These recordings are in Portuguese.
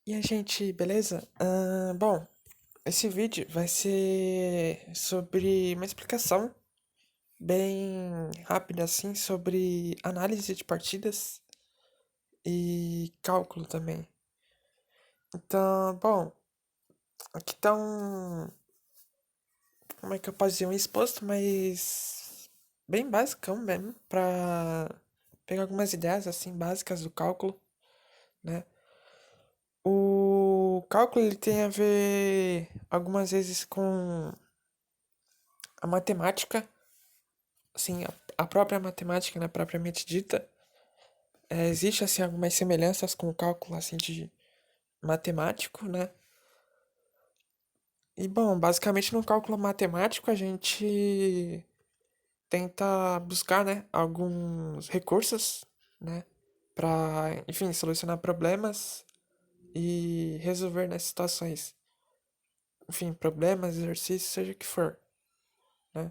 E aí, gente, beleza? Bom, esse vídeo vai ser sobre uma explicação bem rápida, assim, sobre análise de partidas e cálculo também. Então, bom, aqui tá como é que eu posso dizer, um exposto, mas bem basicão mesmo, pra pegar algumas ideias, assim, básicas do cálculo, né? O cálculo, ele tem a ver algumas vezes com a matemática, assim, a própria matemática, né, propriamente dita, existe, assim, algumas semelhanças com o cálculo, assim, de matemático, né? E, bom, basicamente no cálculo matemático a gente tenta buscar, né, alguns recursos, né, para, enfim, solucionar problemas e resolver nas situações, enfim, problemas, exercícios, seja o que for, né?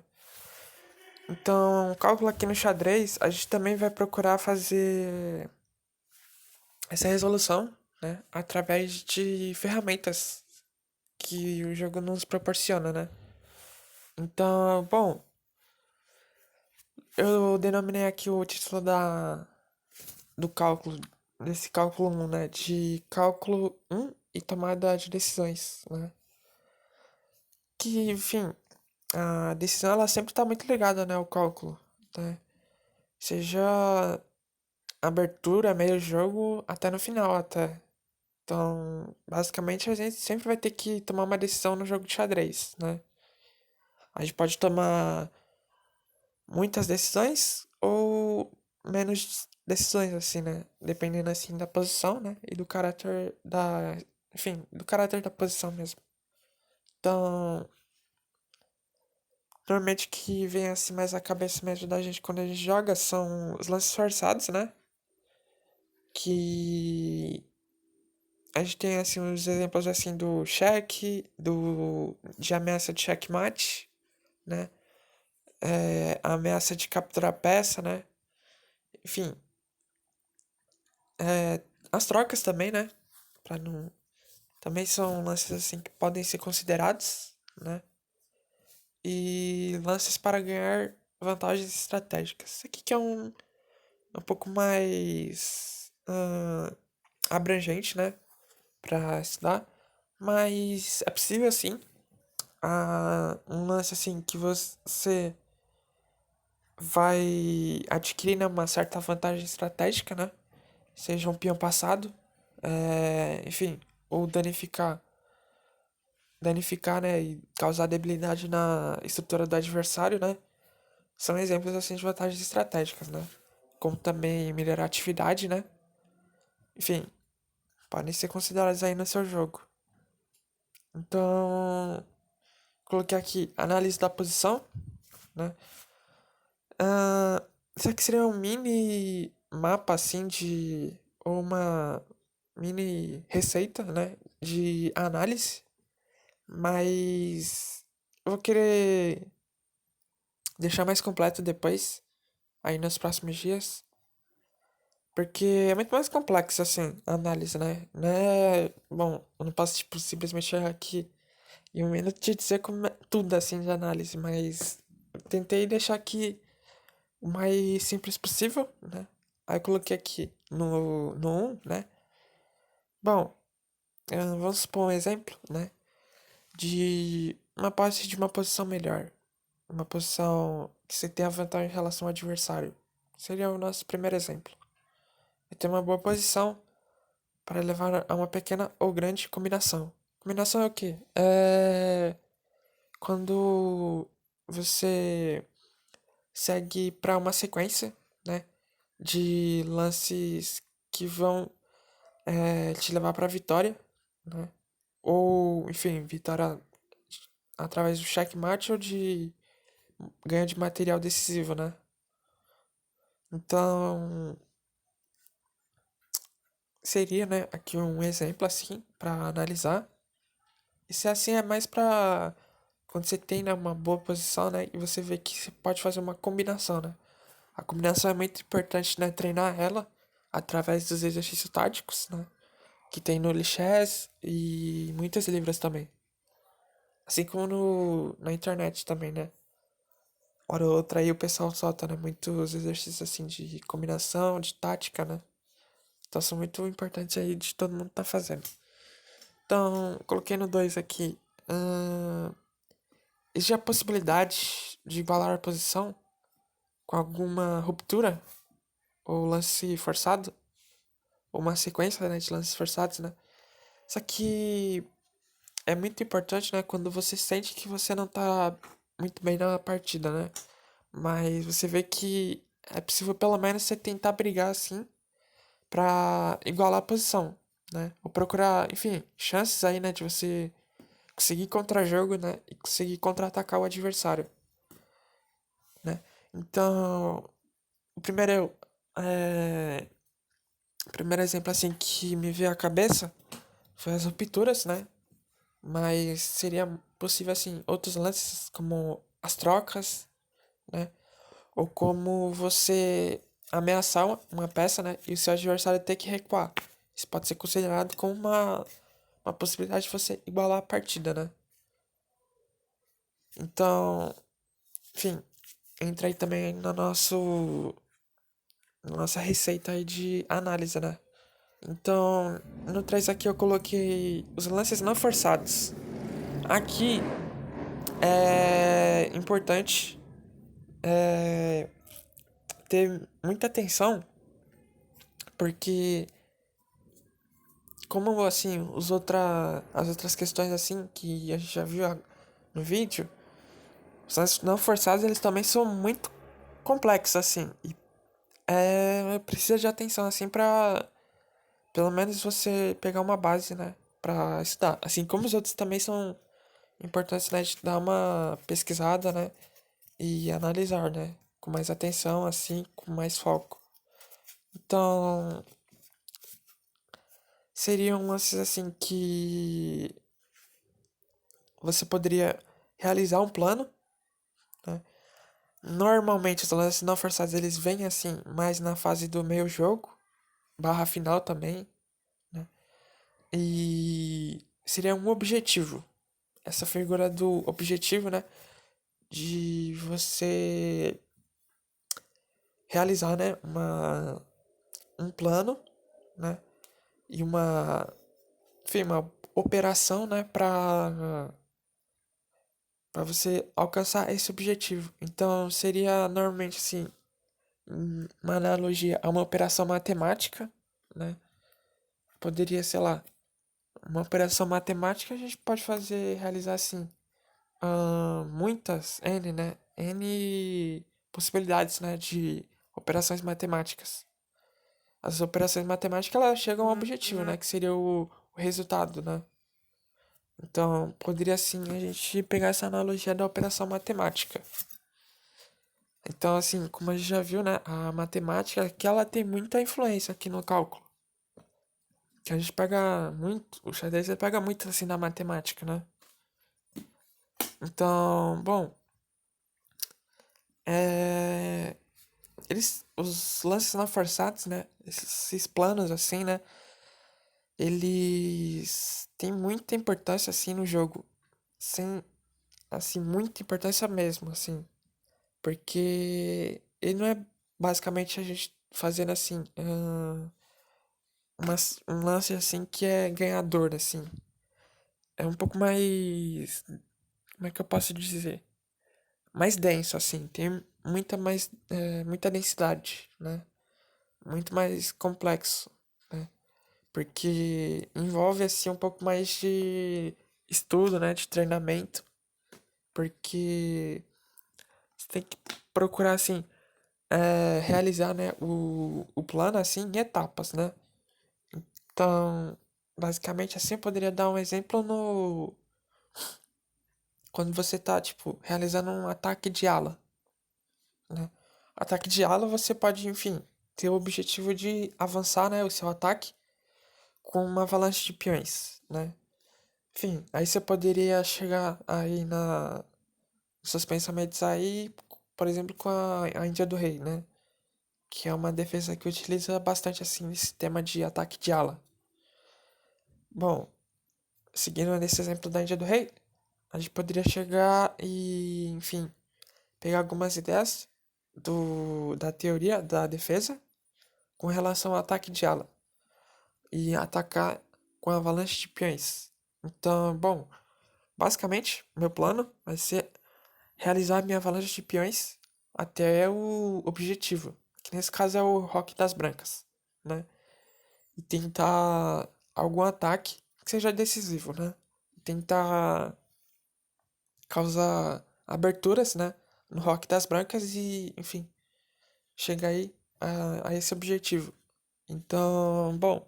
Então, cálculo aqui no xadrez, a gente também vai procurar fazer essa resolução, né, através de ferramentas que o jogo nos proporciona, né? Então, bom, eu denominei aqui o título do cálculo, desse cálculo 1, né, de cálculo 1 e tomada de decisões, né? Que, enfim, a decisão ela sempre está muito ligada, né, ao cálculo, né? Seja abertura, meio jogo, até no final, até. Então, basicamente, a gente sempre vai ter que tomar uma decisão no jogo de xadrez, né? A gente pode tomar muitas decisões ou menos decisões, assim, né? Dependendo, assim, da posição, né? E do caráter da... Enfim, do caráter da posição mesmo. Então, normalmente que vem, assim, mais a cabeça mesmo da gente quando a gente joga são os lances forçados, né? Que a gente tem, assim, os exemplos, assim, do cheque, de ameaça de checkmate, né? A ameaça de capturar peça, né? Enfim, as trocas também, né? Pra não... Também são lances, assim, que podem ser considerados, né? E lances para ganhar vantagens estratégicas. Isso aqui que é um pouco mais abrangente, né? Pra estudar. Mas é possível, sim, um lance assim que você vai adquirir, né, uma certa vantagem estratégica, né? Seja um peão passado, enfim, ou danificar, né, e causar debilidade na estrutura do adversário, né? São exemplos assim de vantagens estratégicas, né? Como também melhorar a atividade, né? Enfim, podem ser considerados aí no seu jogo. Então, coloquei aqui análise da posição, né? Isso aqui seria um mini mapa assim de ou uma mini receita, né, de análise, mas eu vou querer deixar mais completo depois, aí nos próximos dias, porque é muito mais complexo assim a análise, né? Não é, bom, eu não posso tipo simplesmente chegar aqui em um minuto te dizer como é tudo assim de análise, mas eu tentei deixar aqui o mais simples possível, né? Aí eu coloquei aqui no um, né? Bom, vamos supor um exemplo, né? De uma posse de uma posição melhor. Uma posição que você tem a vantagem em relação ao adversário. Seria o nosso primeiro exemplo. E ter uma boa posição para levar a uma pequena ou grande combinação. Combinação é o quê? É quando você segue para uma sequência, né? De lances que vão te levar para a vitória, né? Ou, enfim, vitória através do checkmate ou de ganho de material decisivo, né? Então, seria, né, aqui um exemplo assim para analisar. E se assim é mais para quando você tem, né, uma boa posição, né, e você vê que você pode fazer uma combinação, né? A combinação é muito importante, né, treinar ela através dos exercícios táticos, né? que tem no Lichess e muitos livros também. Assim como na internet também, né? Hora ou outra aí o pessoal solta, né? Muitos exercícios assim de combinação, de tática, né? Então são muito importantes aí de todo mundo tá fazendo. Então, coloquei no 2 aqui. Existe a possibilidade de igualar a posição com alguma ruptura ou lance forçado, ou uma sequência, né, de lances forçados, né? Só que é muito importante, né, quando você sente que você não tá muito bem na partida, né? Mas você vê que é possível pelo menos você tentar brigar assim pra igualar a posição, né? Ou procurar, enfim, chances aí, né, de você conseguir contra-jogo, né, e conseguir contra-atacar o adversário, né? Então, o é, o primeiro exemplo assim que me veio à cabeça foi as rupturas, né? Mas seria possível assim outros lances como as trocas, né? Ou como você ameaçar uma peça, né? E o seu adversário ter que recuar. Isso pode ser considerado como uma possibilidade de você igualar a partida, né? Então, enfim, entra aí também na nossa receita aí de análise, né? Então, no 3 aqui eu coloquei os lances não forçados. Aqui é importante ter muita atenção, porque como assim, as outras questões assim que a gente já viu no vídeo, os lances não forçados eles também são muito complexos assim. E precisa de atenção assim pra pelo menos você pegar uma base, né, pra estudar. Assim como os outros também são importantes, né, de dar uma pesquisada, né, e analisar, né, com mais atenção, assim, com mais foco. Então, seriam lances assim que você poderia realizar um plano, né? Normalmente os lances não forçados eles vêm assim mais na fase do meio jogo, barra final também, né? E seria um objetivo. Essa figura do objetivo, né? De você realizar, né? Um plano, né? E enfim, uma operação, né? Para você alcançar esse objetivo. Então, seria normalmente assim, uma analogia a uma operação matemática, né? Poderia, sei lá, uma operação matemática a gente pode realizar assim, muitas, N, né? N possibilidades, né, de operações matemáticas. As operações matemáticas, elas chegam ao objetivo, né, que seria o resultado, né? Então, poderia sim a gente pegar essa analogia da operação matemática. Então, assim, como a gente já viu, né, a matemática que ela tem muita influência aqui no cálculo. Que a gente pega muito, o xadrez ele pega muito assim na matemática, né? Então, bom, é... os lances não forçados, né? Esses planos assim, né? Eles têm muita importância assim no jogo. Sem, assim, muita importância mesmo, assim. Porque ele não é basicamente a gente fazendo assim, um lance assim que é ganhador, assim. É um pouco mais, como é que eu posso dizer? Mais denso, assim. Tem muita densidade, né? Muito mais complexo, né? Porque envolve, assim, um pouco mais de estudo, né? De treinamento. Porque você tem que procurar, assim, realizar, né? O plano, assim, em etapas, né? Então, basicamente, assim, eu poderia dar um exemplo no... Quando você tá, tipo, realizando um ataque de ala, né? Ataque de ala, você pode, enfim, ter o objetivo de avançar, né, o seu ataque com uma avalanche de peões, né? Enfim, aí você poderia chegar aí nos seus pensamentos aí, por exemplo, com a Índia do Rei, né? Que é uma defesa que utiliza bastante, assim, esse tema de ataque de ala. Bom, seguindo nesse exemplo da Índia do Rei, a gente poderia chegar e, enfim, pegar algumas ideias da teoria da defesa com relação ao ataque de ala e atacar com a avalanche de peões. Então, bom, basicamente, meu plano vai ser realizar a minha avalanche de peões até o objetivo, que nesse caso é o Rock das Brancas, né? E tentar algum ataque que seja decisivo, né? Tentar causar aberturas, né? No Rock das Brancas e, enfim, chegar aí a esse objetivo. Então, bom,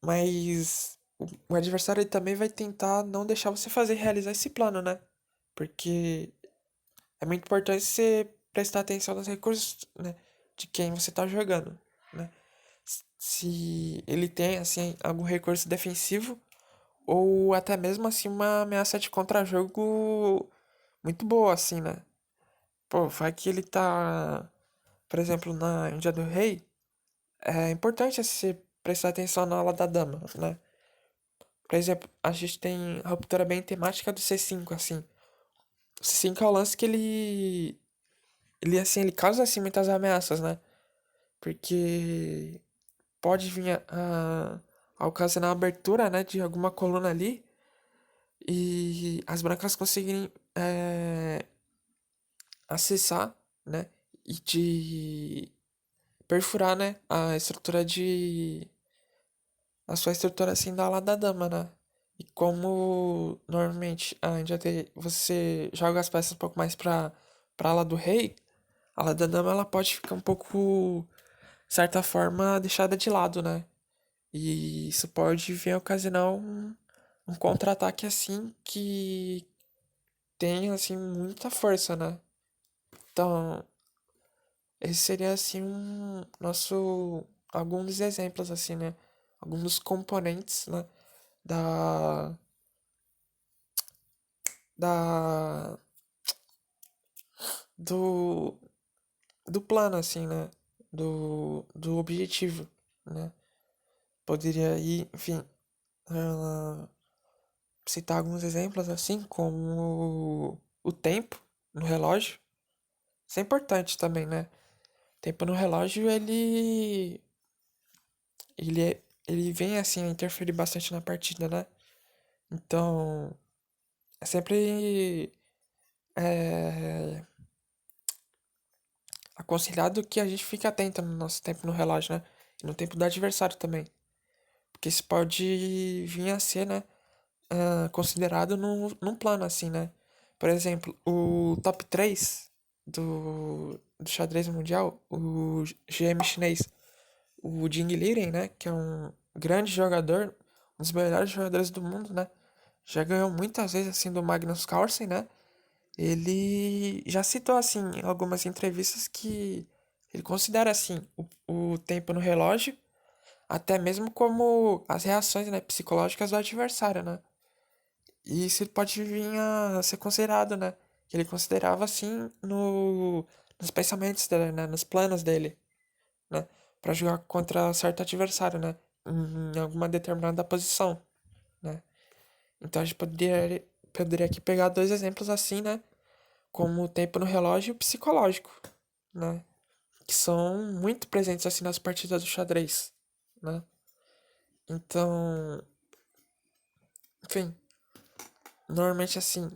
mas o adversário ele também vai tentar não deixar você fazer realizar esse plano, né? Porque é muito importante você prestar atenção nos recursos, né, de quem você tá jogando, né? Se ele tem assim algum recurso defensivo ou até mesmo assim uma ameaça de contra-jogo muito boa assim, né? Pô, vai que ele tá, por exemplo, na Índia do Rei, é importante você prestar atenção na ala da dama, né? Por exemplo, a gente tem a ruptura bem temática do C5, assim. O C5 é o lance que ele assim, ele causa assim muitas ameaças, né? Porque pode vir a ocasionar a abertura, né, de alguma coluna ali e as brancas conseguirem acessar, né, e de perfurar, né, a sua estrutura assim da ala da dama, né? E como normalmente a Índia você joga as peças um pouco mais pra ala do rei, a ala da dama ela pode ficar um pouco, de certa forma, deixada de lado, né? E isso pode vir a ocasionar um contra-ataque assim que tem assim muita força, né? Então, esse seria assim alguns dos exemplos assim, né? Alguns dos componentes, né? Da da do do plano assim, né? Do objetivo, né? Poderia ir, enfim, ah, citar alguns exemplos assim, como o tempo no relógio. Isso é importante também, né? O tempo no relógio, ele vem assim a interferir bastante na partida, né? Então, é sempre é, aconselhado que a gente fique atento no nosso tempo no relógio, né? E no tempo do adversário também. Porque isso pode vir a ser, né? Considerado num plano assim, né? Por exemplo, o top 3 do xadrez mundial, o GM chinês, o Jing Liren, né? Que é um grande jogador, um dos melhores jogadores do mundo, né? Já ganhou muitas vezes assim do Magnus Carlsen, né? Ele já citou assim em algumas entrevistas que ele considera assim o tempo no relógio, até mesmo como as reações, né, psicológicas do adversário, né? E isso pode vir a ser considerado, né? Que ele considerava assim nos pensamentos dele, né? Nos planos dele, né? Pra jogar contra certo adversário, né? Em alguma determinada posição, né? Então a gente poderia aqui pegar dois exemplos assim, né? Como o tempo no relógio e o psicológico, né? Que são muito presentes assim nas partidas do xadrez, né? Então, enfim, normalmente assim,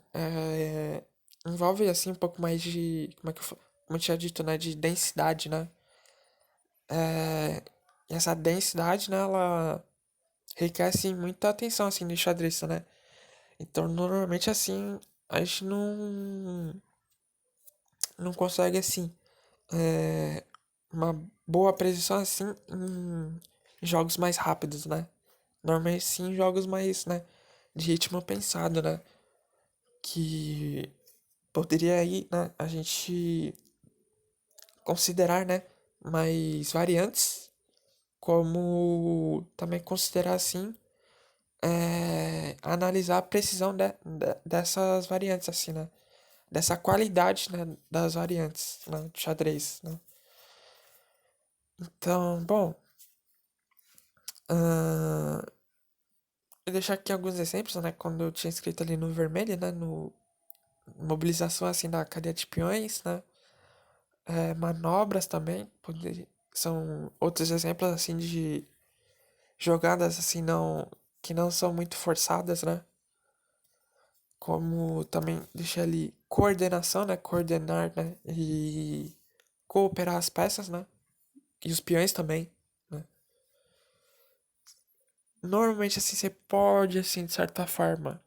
envolve assim um pouco mais de, como eu tinha dito, né, de densidade, né? E essa densidade, né, ela requer assim muita atenção assim no xadrez, né? Então, normalmente assim, a gente não consegue assim uma boa precisão assim em jogos mais rápidos, né? Normalmente sim em jogos mais, né, de ritmo pensado, né? Que poderia aí, né, a gente considerar, né, mais variantes, como também considerar assim, analisar a precisão dessas variantes, assim, né? Dessa qualidade, né, das variantes, né, do xadrez, né? Então, bom, eu deixar aqui alguns exemplos, né? Quando eu tinha escrito ali no vermelho, né? No mobilização, assim, da cadeia de peões, né? Manobras também, são outros exemplos, assim, de jogadas, assim, que não são muito forçadas, né? Como também deixar ali coordenação, né? Coordenar, né? E cooperar as peças, né? E os peões também, né? Normalmente, assim, você pode, assim, de certa forma,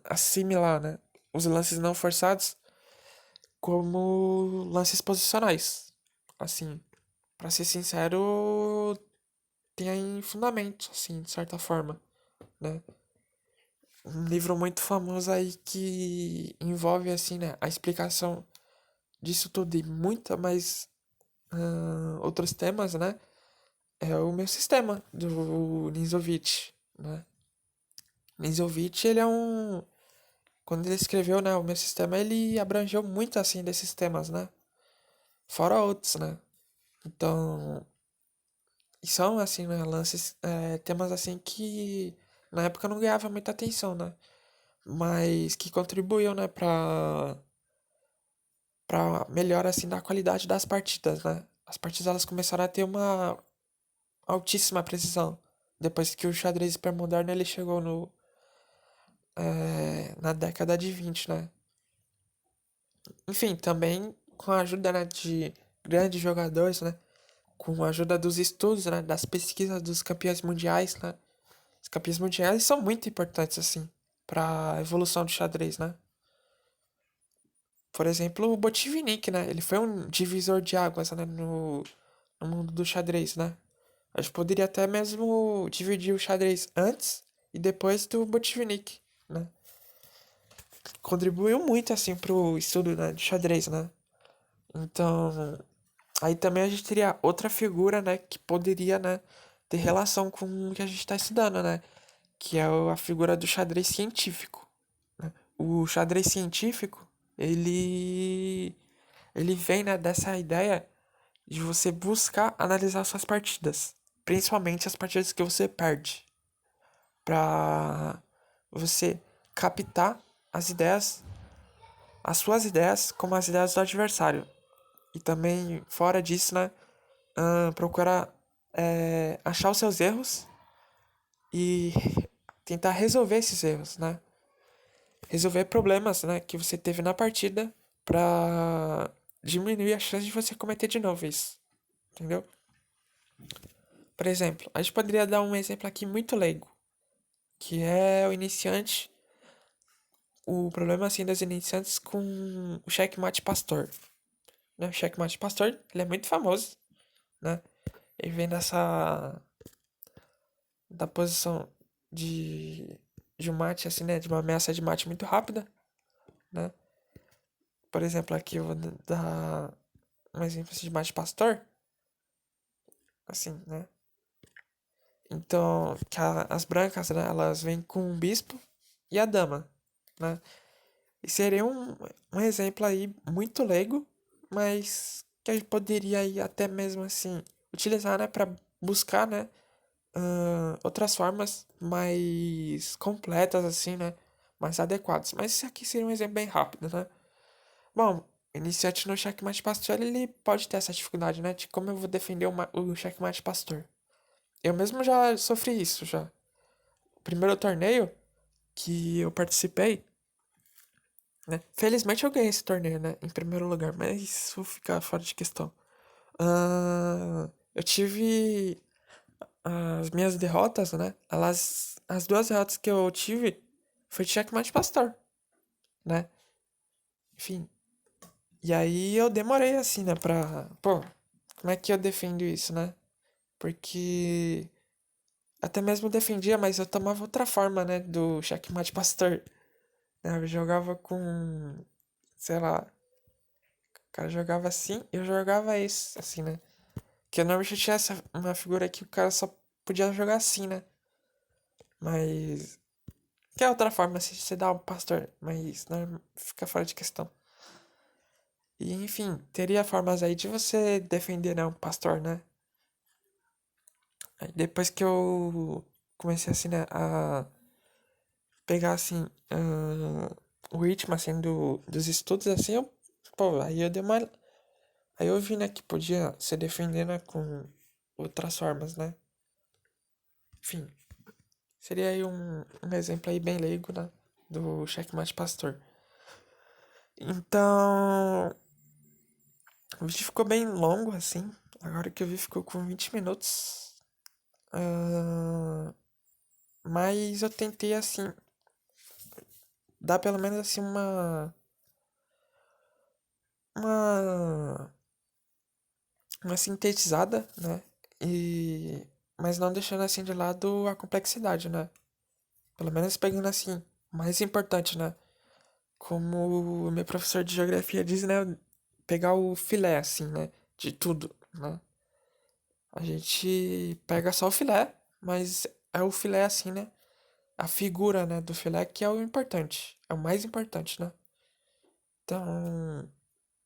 assimilar, né? Os lances não forçados como lances posicionais. Assim, pra ser sincero, tem fundamento, assim, de certa forma, né? Um livro muito famoso aí que envolve, assim, né, a explicação disso tudo e muita mais outros temas, né? É o meu sistema, do Nizovic, né? Nizovic, ele é um... Quando ele escreveu, né, o meu sistema, ele abrangeu muito, assim, desses temas, né? Fora outros, né? Então, e são, assim, né, lances, temas, assim, que na época não ganhava muita atenção, né? Mas que contribuíam, né, pra melhora, assim, da qualidade das partidas, né? As partidas, elas começaram a ter uma altíssima precisão. Depois que o xadrez hipermoderno, ele chegou na década de 20, né? Enfim, também com a ajuda, né, de grandes jogadores, né? Com a ajuda dos estudos, né, das pesquisas dos campeões mundiais, né? Os campeões mundiais são muito importantes, assim, para a evolução do xadrez, né? Por exemplo, o Botvinnik, né? Ele foi um divisor de águas, né, no mundo do xadrez, né? A gente poderia até mesmo dividir o xadrez antes e depois do Botvinnik, né? Contribuiu muito, assim, pro estudo, né, de xadrez, né? Então, aí também a gente teria outra figura, né, que poderia, né, ter relação com o que a gente está estudando, né? Que é a figura do xadrez científico, né? O xadrez científico, ele vem, né, dessa ideia de você buscar analisar suas partidas, principalmente as partidas que você perde, para você captar as ideias, as suas ideias como as ideias do adversário. E também, fora disso, né, procurar achar os seus erros e tentar resolver esses erros, né? Resolver problemas, né, que você teve na partida pra diminuir a chance de você cometer de novo isso, entendeu? Por exemplo, a gente poderia dar um exemplo aqui muito leigo, que é o iniciante, o problema assim das iniciantes com o checkmate pastor, né? O checkmate pastor, ele é muito famoso, né? Ele vem da posição de de um mate assim, né, de uma ameaça de mate muito rápida, né? Por exemplo, aqui eu vou dar um exemplo assim, de mate pastor, assim, né? Então, as brancas, né, elas vêm com o bispo e a dama, né? E seria um exemplo aí muito leigo, mas que a gente poderia aí até mesmo assim utilizar, né, para buscar, né, outras formas mais completas assim, né, mais adequadas. Mas isso aqui seria um exemplo bem rápido, né? Bom, iniciante no checkmate pastor, ele pode ter essa dificuldade, né, de como eu vou defender o checkmate pastor. Eu mesmo já sofri isso já. O primeiro torneio que eu participei, né? Felizmente eu ganhei esse torneio, né? Em primeiro lugar, mas isso fica fora de questão. Eu tive as minhas derrotas, né? As duas derrotas que eu tive foi checkmate pastor, né? Enfim. E aí eu demorei assim, né? Pô, como é que eu defendo isso, né? Porque até mesmo defendia, mas eu tomava outra forma, né? Do checkmate pastor. Né? Eu jogava com, sei lá, o cara jogava assim, eu jogava esse, assim, né? Que normalmente tinha uma figura que o cara só podia jogar assim, né? Mas. Que é outra forma, se você dá um pastor, mas não fica fora de questão. E enfim, teria formas aí de você defender, né, um pastor, né? Aí depois que eu comecei assim, né, a pegar assim o ritmo assim dos estudos assim, pô, aí eu dei uma aí eu vi, né, que podia se defender, né, com outras formas, né? Enfim, seria aí um exemplo aí bem leigo, né, do Checkmate Pastor. Então, o vídeo ficou bem longo assim. Agora que eu vi ficou com 20 minutos. Ahn, mas eu tentei assim dar pelo menos assim uma uma sintetizada, né? E mas não deixando assim de lado a complexidade, né? Pelo menos pegando assim, o mais importante, né? Como o meu professor de geografia diz, né? Pegar o filé, assim, né? De tudo, né? A gente pega só o filé, mas é o filé assim, né? A figura, né, do filé que é o importante, é o mais importante, né? Então,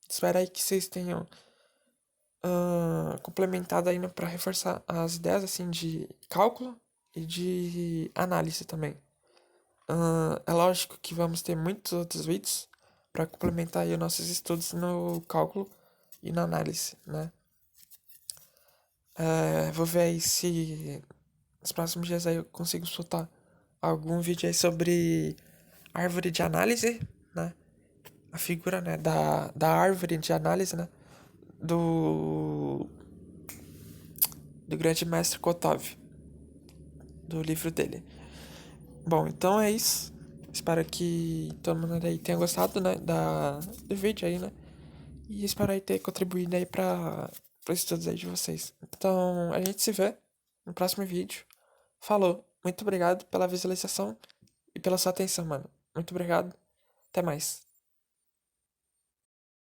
espero aí que vocês tenham complementado aí, né, para reforçar as ideias assim de cálculo e de análise também. É lógico que vamos ter muitos outros vídeos para complementar aí os nossos estudos no cálculo e na análise, né? Vou ver aí se nos próximos dias aí eu consigo soltar algum vídeo aí sobre árvore de análise, né? A figura, né, da árvore de análise, né? Do, do grande mestre Kotov, do livro dele. Bom, então é isso. Espero que todo mundo aí tenha gostado, né, do vídeo aí, né? E espero aí ter contribuído aí para os estudos aí de vocês. Então, a gente se vê no próximo vídeo. Falou. Muito obrigado pela visualização e pela sua atenção, mano. Muito obrigado. Até mais.